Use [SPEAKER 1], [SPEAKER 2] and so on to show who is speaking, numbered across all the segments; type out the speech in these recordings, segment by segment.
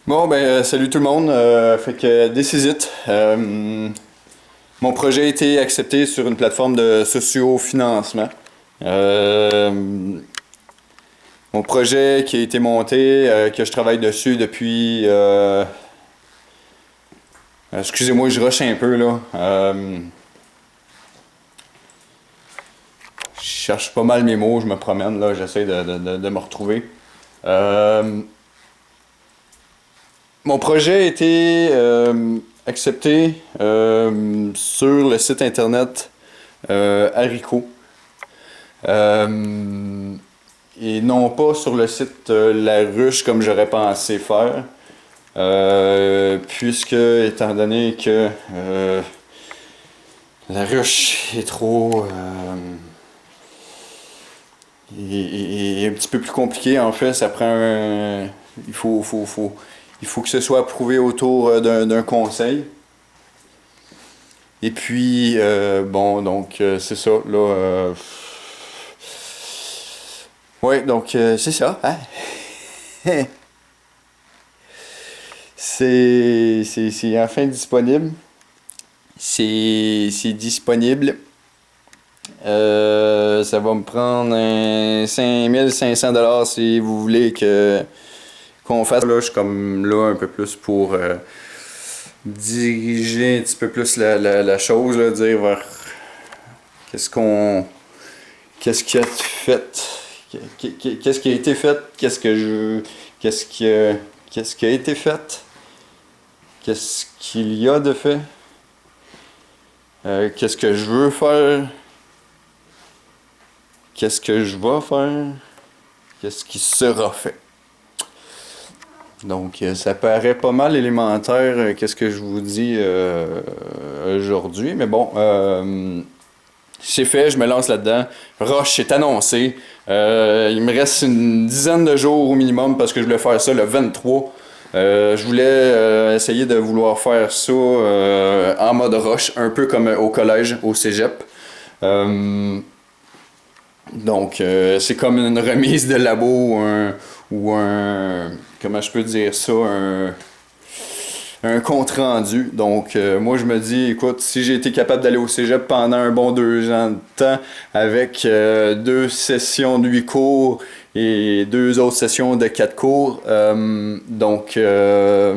[SPEAKER 1] Bon, ben, salut tout le monde. Fait que This is it. Mon projet a été accepté sur une plateforme de socio-financement. Euh, Mon projet qui a été monté, que je travaille dessus depuis. Excusez-moi, je rush un peu là. Je cherche pas mal mes mots, je me promène là, j'essaie de me retrouver. Euh, Mon projet a été accepté sur le site internet Haricot et non pas sur le site La Ruche comme j'aurais pensé faire. Puisque, étant donné que La Ruche est trop. Est un petit peu plus compliqué en fait, ça prend un. Il faut que ce soit approuvé autour d'un conseil. Et puis, bon, donc, c'est ça, là. Ouais, donc, c'est ça, hein? C'est enfin disponible. C'est disponible. Ça va me prendre un 5500$ si vous voulez qu'on fasse. Là, je suis comme là un peu plus pour diriger un petit peu plus la chose, là, dire vers qu'est-ce qu'on. Qu'est-ce qui a fait. Qu'est-ce qui a été fait. Qu'est-ce que je. Qu'est-ce qui a été fait. Qu'est-ce qu'il y a de fait. Qu'est-ce que je veux faire. Qu'est-ce que je vais faire. Qu'est-ce qui sera fait. Donc, ça paraît pas mal élémentaire, qu'est-ce que je vous dis aujourd'hui. Mais bon, c'est fait, je me lance là-dedans. Roche est annoncé. Il me reste une dizaine de jours au minimum parce que je voulais faire ça le 23. Je voulais essayer de vouloir faire ça en mode roche, un peu comme au collège, au cégep. Donc, c'est comme une remise de labo ou un comment je peux dire ça, un compte rendu. Donc, moi, je me dis, écoute, si j'ai été capable d'aller au cégep pendant un bon 2 ans de temps avec 2 sessions de 8 cours et 2 autres sessions de 4 cours, donc, je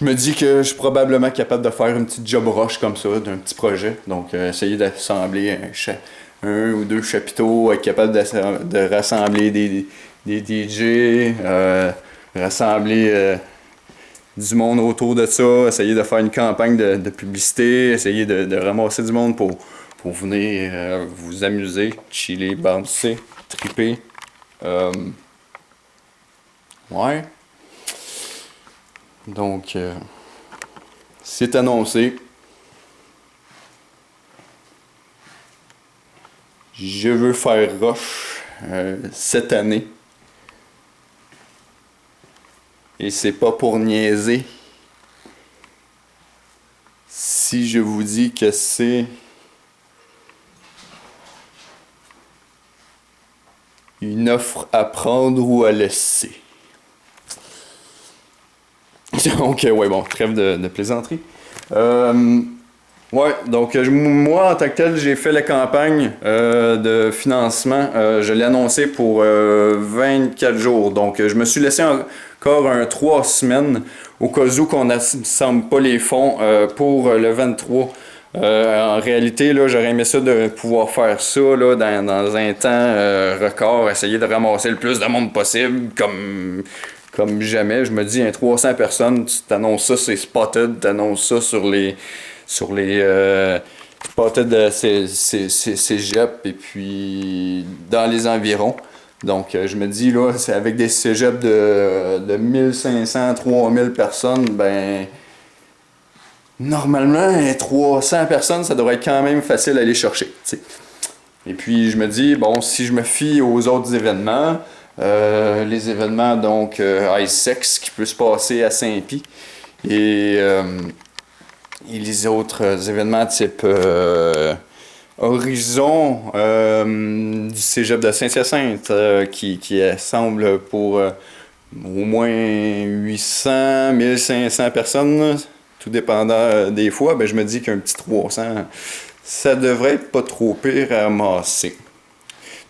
[SPEAKER 1] me dis que je suis probablement capable de faire une petite job rush comme ça, d'un petit projet. Donc, essayer d'assembler un ou deux chapiteaux, être capable de rassembler des DJ, rassembler du monde autour de ça, essayer de faire une campagne de publicité, essayer de ramasser du monde pour venir vous amuser, chiller, bouncer, triper. Ouais. Donc, c'est annoncé. Je veux faire Roche cette année. Et c'est pas pour niaiser si je vous dis que c'est une offre à prendre ou à laisser. Donc, ouais, bon, trêve de plaisanterie. Ouais, donc moi en tant que tel, j'ai fait la campagne de financement. Je l'ai annoncé pour 24 jours. Donc, je me suis laissé encore 3 semaines au cas où qu'on n'assemble pas les fonds pour le 23. En réalité, là, j'aurais aimé ça de pouvoir faire ça là, dans un temps record, essayer de ramasser le plus de monde possible, comme jamais. Je me dis, 300 personnes, tu t'annonces ça, c'est spotted, tu annonces ça sur les spotted de cégep et puis dans les environs. Donc, je me dis, là, c'est avec des cégeps de 1500, 3000 personnes, ben, normalement, 300 personnes, ça devrait être quand même facile à aller chercher, t'sais. Et puis, je me dis, bon, si je me fie aux autres événements, les événements, donc, ISEX qui peut se passer à Saint-Pie et les autres événements type Horizon du cégep de Saint-Hyacinthe qui assemble pour au moins 800, 1500 personnes, là, tout dépendant des fois, ben je me dis qu'un petit 300, ça devrait être pas trop pire à amasser.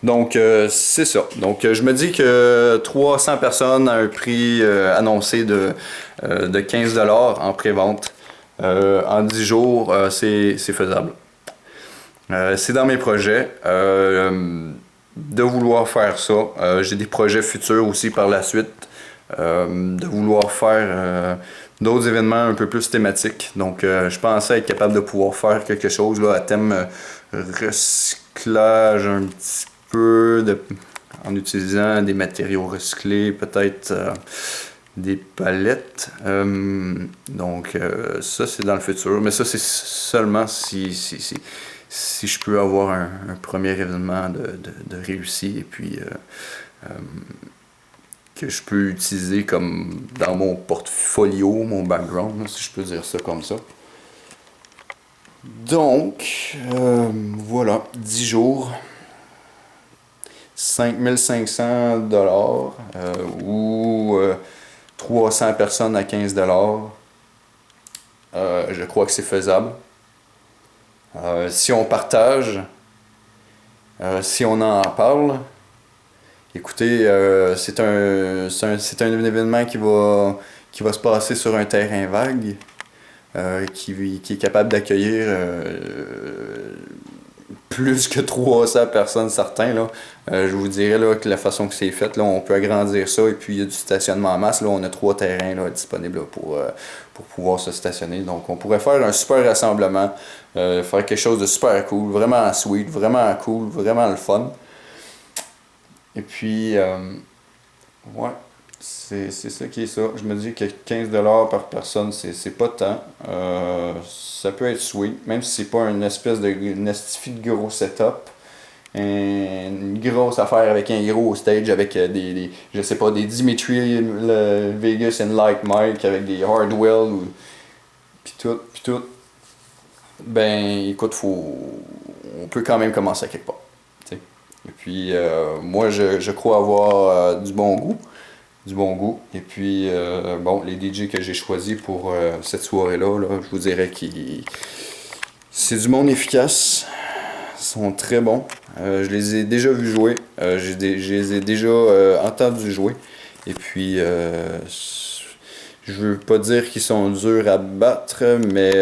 [SPEAKER 1] Donc, c'est ça. Donc, je me dis que 300 personnes à un prix annoncé de 15 en pré-vente en 10 jours, c'est faisable. C'est dans mes projets de vouloir faire ça. J'ai des projets futurs aussi par la suite de vouloir faire d'autres événements un peu plus thématiques. Donc, je pensais être capable de pouvoir faire quelque chose là, à thème recyclage un petit peu, en utilisant des matériaux recyclés, peut-être des palettes. Donc, ça, c'est dans le futur. Mais ça, c'est seulement si je peux avoir un premier événement de réussi et puis que je peux utiliser comme dans mon portfolio, mon background, si je peux dire ça comme ça. Donc, voilà, 10 jours, 5500 ou 300 personnes à 15 je crois que c'est faisable. Si on partage, si on en parle, écoutez, c'est un événement qui va se passer sur un terrain vague, qui est capable d'accueillir plus que 300 personnes certains. Là. Je vous dirais là, que la façon que c'est fait, là, on peut agrandir ça et puis il y a du stationnement en masse. Là, on a 3 terrains là, disponibles là, pour pouvoir se stationner. Donc on pourrait faire un super rassemblement, faire quelque chose de super cool, vraiment sweet, vraiment cool, vraiment le fun. Et puis, ouais, c'est ça qui est ça. Je me dis que 15 par personne, c'est pas tant. Ça peut être sweet, même si c'est pas une espèce une estifi de gros setup. Une grosse affaire avec un gros stage avec je sais pas, des Dimitri Vegas and Like Mike avec des Hardwell pis tout. Ben, écoute, on peut quand même commencer à quelque part. T'sais. Et puis, moi, je crois avoir du bon goût. Du bon goût. Et puis, bon, les DJ que j'ai choisis pour cette soirée-là, là, je vous dirais que c'est du monde efficace. Ils sont très bons. Je les ai déjà vus jouer. Je les ai déjà entendus jouer. Et puis, je veux pas dire qu'ils sont durs à battre, mais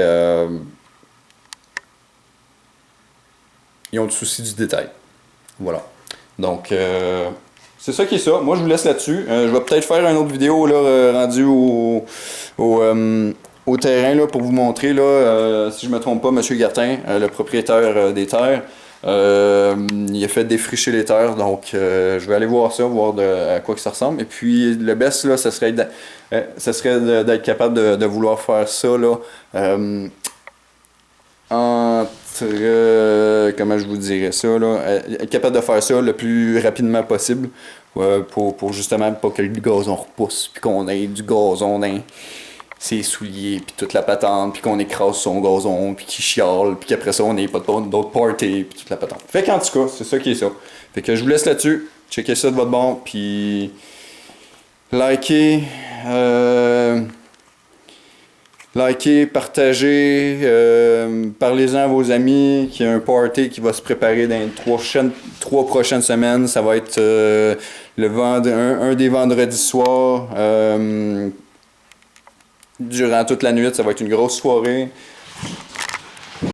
[SPEAKER 1] ils ont le souci du détail. Voilà. Donc, c'est ça qui est ça. Moi, je vous laisse là-dessus. Je vais peut-être faire une autre vidéo là, rendue au terrain là, pour vous montrer. Là, si je ne me trompe pas, M. Gartin, le propriétaire des terres, il a fait défricher les terres. Donc, je vais aller voir ça, voir à quoi que ça ressemble. Et puis, le best, là, ça serait d'être capable de vouloir faire ça là, comment je vous dirais ça, là, être capable de faire ça le plus rapidement possible pour justement pas que le gazon repousse, puis qu'on ait du gazon dans ses souliers, puis toute la patente, puis qu'on écrase son gazon, puis qu'il chiale, puis qu'après ça on n'ait pas d'autres parties, puis toute la patente. Fait qu'en tout cas, c'est ça qui est ça. Fait que je vous laisse là-dessus, checkez ça de votre bord, puis likez, partagez, parlez-en à vos amis qu'il y a un party qui va se préparer dans les 3 prochaines semaines. Ça va être un des vendredis soirs. Durant toute la nuit, ça va être une grosse soirée.